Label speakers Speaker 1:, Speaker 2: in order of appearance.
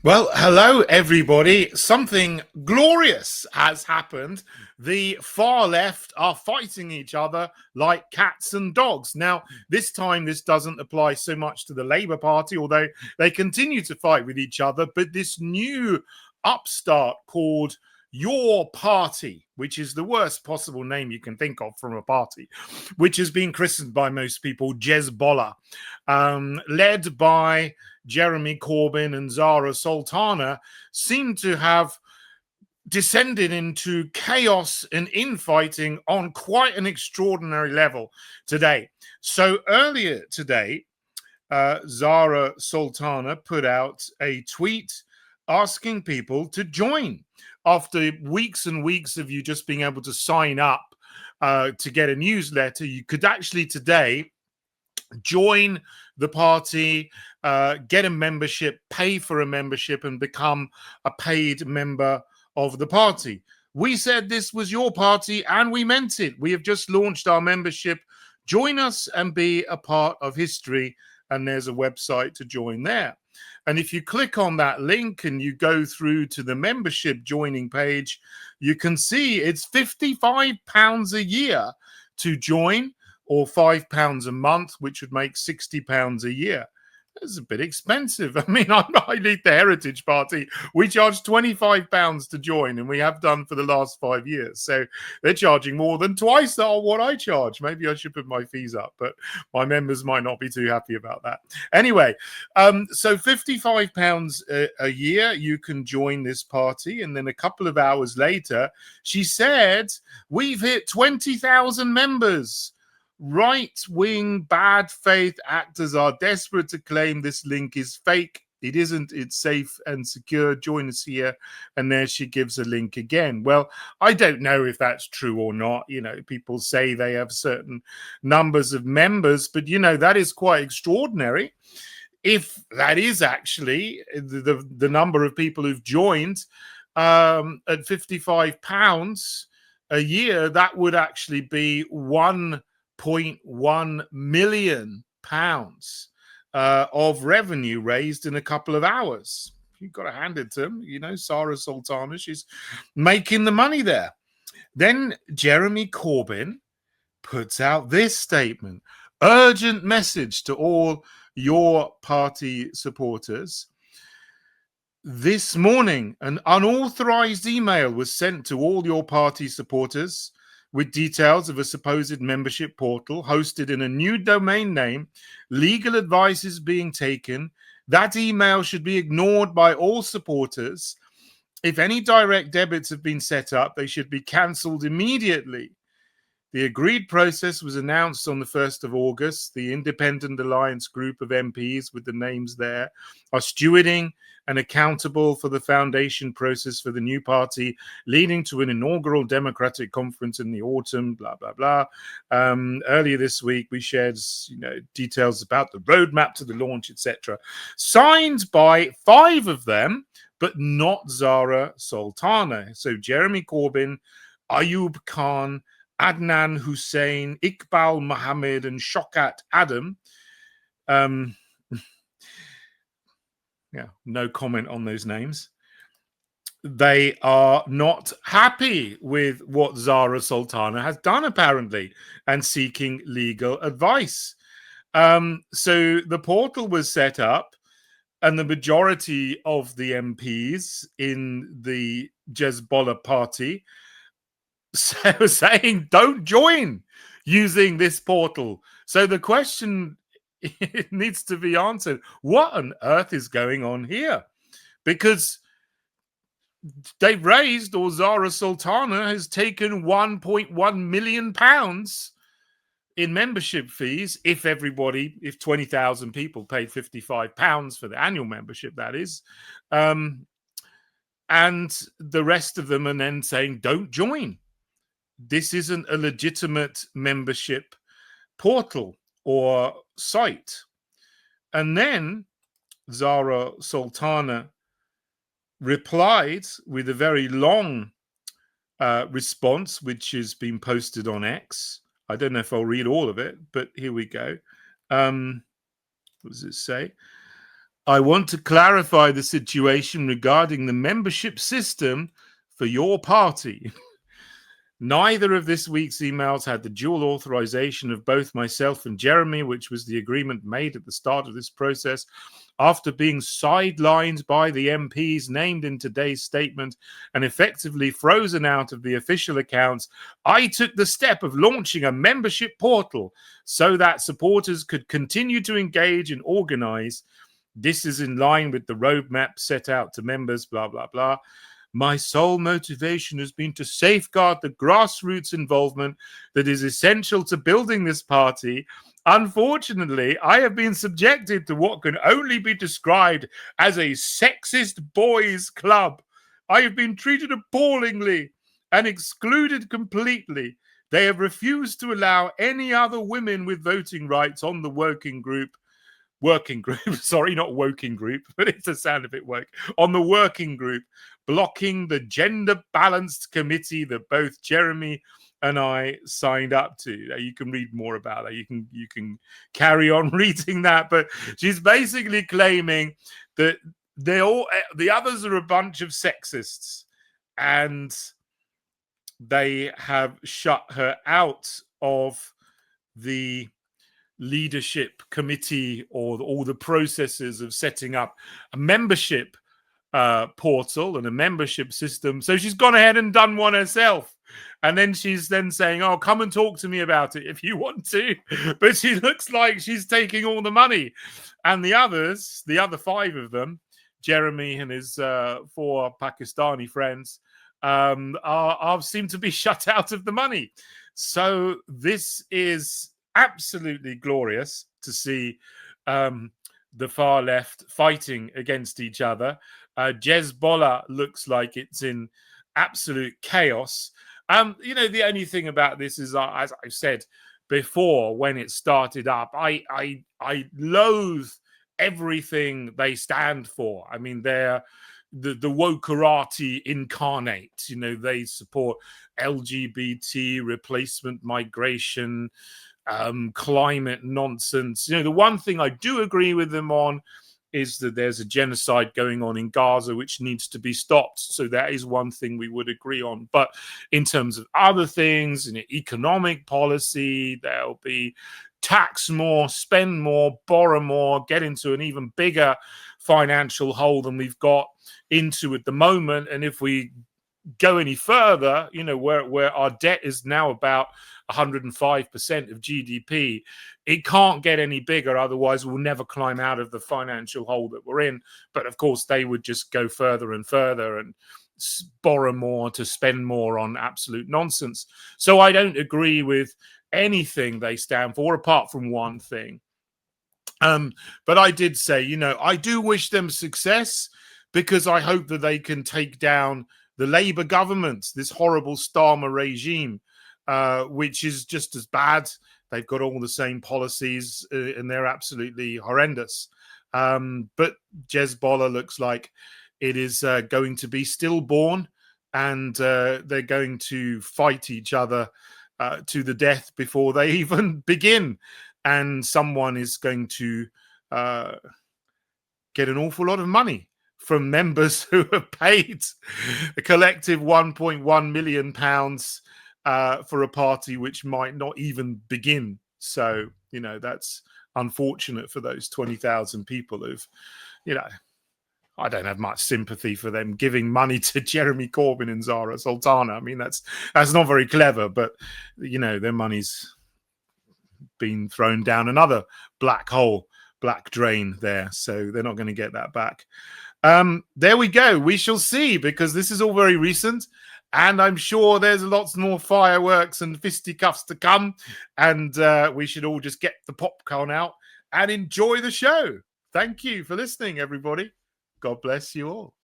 Speaker 1: Well, hello, everybody. Something glorious has happened. The far left are fighting each other like cats and dogs. Now, this time, this doesn't apply so much to the Labour Party, although they continue to fight with each other. But this new upstart called Your Party, which is the worst possible name you can think of from a party, which has been christened by most people Jezbollah, led by Jeremy Corbyn and Zara Sultana, seem to have descended into chaos and infighting on quite an extraordinary level today. So earlier today, Zara Sultana put out a tweet asking people to join after weeks and weeks of you just being able to sign up to get a newsletter. You could actually today join the party, get a membership, pay for a membership, and become a paid member of the party. We said this was your party, and we meant it. We have just launched our membership. Join us and be a part of history. And there's a website to join there. And if you click on that link and you go through to the membership joining page, you can see it's £55 a year to join, or £5 a month, which would make £60 a year. It's a bit expensive. I mean, I lead the Heritage Party. We charge £25 to join, and we have done for the last 5 years. So they're charging more than twice what I charge. Maybe I should put my fees up, but my members might not be too happy about that. Anyway, so £55 a year, you can join this party. And then a couple of hours later, she said, we've hit 20,000 members. Right-wing bad faith actors are desperate to claim this link is fake. It isn't. It's safe and secure. Join us here. And there she gives a link again. Well, I don't know if that's true or not. You know, people say they have certain numbers of members, but, you know, that is quite extraordinary. If that is actually the number of people who've joined at £55 a year, that would actually be £1.1 million of revenue raised in a couple of hours. You've got to hand it to them. You know, Zara Sultana, she's making the money there. Then Jeremy Corbyn puts out this statement: urgent message to all your party supporters. This morning, an unauthorized email was sent to all your party supporters with details of a supposed membership portal hosted in a new domain name. Legal advice is being taken. That email should be ignored by all supporters. If any direct debits have been set up, they should be cancelled immediately. The agreed process was announced on the 1st of August. The Independent Alliance group of MPs with the names there are stewarding and accountable for the foundation process for the new party, leading to an inaugural democratic conference in the autumn, blah, blah, blah. Earlier this week, we shared details about the roadmap to the launch, etc. Signed by 5 of them, but not Zara Sultana. So Jeremy Corbyn, Ayub Khan, Adnan Hussein, Iqbal Mohammed, and Shokat Adam. No comment on those names. They are not happy with what Zara Sultana has done, apparently, and seeking legal advice. So the portal was set up, and the majority of the MPs in the Jezbollah party saying don't join using this portal. So the question it needs to be answered: what on earth is going on here? Because they've raised, or Zara Sultana has taken £1.1 million in membership fees. If 20,000 people paid £55 for the annual membership, that is, and the rest of them are then saying don't join. This isn't a legitimate membership portal or site. And then Zara Sultana replied with a very long response, which has been posted on X. I don't know if I'll read all of it, but here we go. What does it say? I want to clarify the situation regarding the membership system for your party. Neither of this week's emails had the dual authorization of both myself and Jeremy, which was the agreement made at the start of this process. After being sidelined by the MPs named in today's statement and effectively frozen out of the official accounts, I took the step of launching a membership portal so that supporters could continue to engage and organize. This is in line with the roadmap set out to members, blah, blah, blah. My sole motivation has been to safeguard the grassroots involvement that is essential to building this party. Unfortunately, I have been subjected to what can only be described as a sexist boys' club. I have been treated appallingly and excluded completely. They have refused to allow any other women with voting rights on the working group, sorry, not woking group, but it's a sound of it work, on the working group, blocking the gender balanced committee that both Jeremy and I signed up to. You can read more about that. You can carry on reading that, but she's basically claiming that the others are a bunch of sexists and they have shut her out of the leadership committee or all the processes of setting up a membership portal and a membership system. So she's gone ahead and done one herself. And then she's then saying, oh, come and talk to me about it if you want to. But she looks like she's taking all the money. And the others, the other five of them, Jeremy and his four Pakistani friends, seem to be shut out of the money. So this is absolutely glorious to see the far left fighting against each other. Jezbollah looks like it's in absolute chaos. The only thing about this is, as I've said before, when it started up, I loathe everything they stand for. I mean, they're the wokerati incarnate. They support LGBT, replacement migration, climate nonsense. The one thing I do agree with them on is that there's a genocide going on in Gaza which needs to be stopped. So that is one thing we would agree on. But in terms of other things, economic policy, there'll be tax more, spend more, borrow more, get into an even bigger financial hole than we've got into at the moment. And if we go any further, where our debt is now about 105% of GDP, it can't get any bigger. Otherwise, we'll never climb out of the financial hole that we're in. But of course, they would just go further and further and borrow more to spend more on absolute nonsense. So I don't agree with anything they stand for, apart from one thing. But I did say, I do wish them success, because I hope that they can take down the Labour government, this horrible Starmer regime, which is just as bad. They've got all the same policies and they're absolutely horrendous. But Jezbollah looks like it is going to be stillborn, and they're going to fight each other to the death before they even begin. And someone is going to get an awful lot of money from members who have paid a collective £1.1 million for a party which might not even begin. So, that's unfortunate for those 20,000 people who've, I don't have much sympathy for them giving money to Jeremy Corbyn and Zara Sultana. I mean, that's not very clever, but, their money's been thrown down another black hole, black drain there. So they're not going to get that back. There we go. We shall see, because this is all very recent, and I'm sure there's lots more fireworks and fisticuffs to come, and we should all just get the popcorn out and enjoy the show. Thank you for listening, everybody. God bless you all.